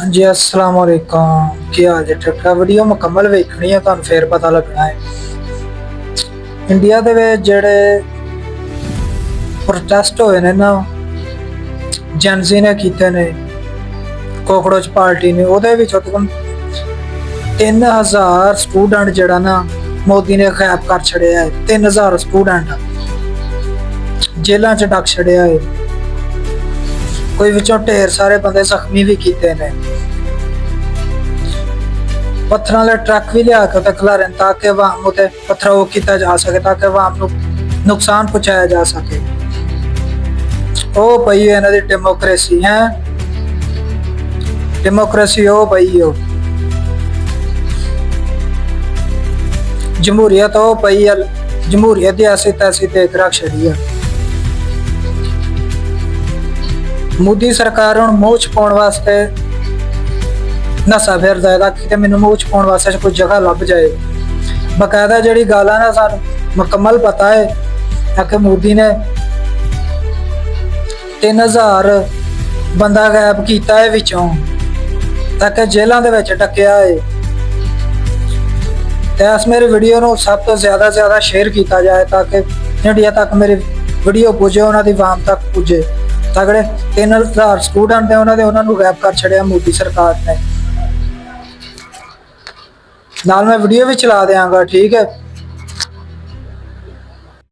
हाँ जी अस्सलाम वालेकुम की हाल है ठीक है वीडियो मुकम्मल वेखनी है तुहानू फिर पता लगना है इंडिया दे विच जेहड़े प्रोटेस्ट होए ने ना जेनजी ने कीते ने कोकरोच पार्टी ने ओहदे विच तकरीबन 3000 स्टूडेंट जेहड़ा ना मोदी ने गायब कर छड़िया है 3000 स्टूडेंट जेलों च डक छड़िया है कोई विचों ढेर सारे बंदे जख्मी भी किए ने पत्थर वाले ट्रक भी लिया के खिलारे ताकि आवाम उते पथराव किया जा सके ताकि आवाम को नुकसान पहुंचाया जा सके। ओ भाई इन्हां दी डेमोक्रेसी है डेमोक्रेसी ओ भाई ओ जमहूरियत ओ भाई जमहूरियत दी ऐसी तैसी देख रख छड़ी है। मोदी सरकार हुण मूंह च पाउण वास्ते नशा फिरदा है कि मैनूं मूंह च पाउण वास्ते कोई जगह लभ जाए। बकायदा जिहड़ी गल है ना सानूं मुकम्मल पता है कि मोदी ने 3000 बंदा गायब किया है विचों ताकि जेलों दे विच टकिया है। ते इस मेरी वीडियो नूं सब तो ज़्यादा शेयर किया जाए ताकि इंडिया तक मेरी वीडियो पुजे उन्हां दी आवाम तक पुजे। तगड़े 3000 स्टूडेंट ने उन्होंने गायब कर छड़िया मोदी सरकार ने। नाल मैं वीडियो भी चला देंगा ठीक है।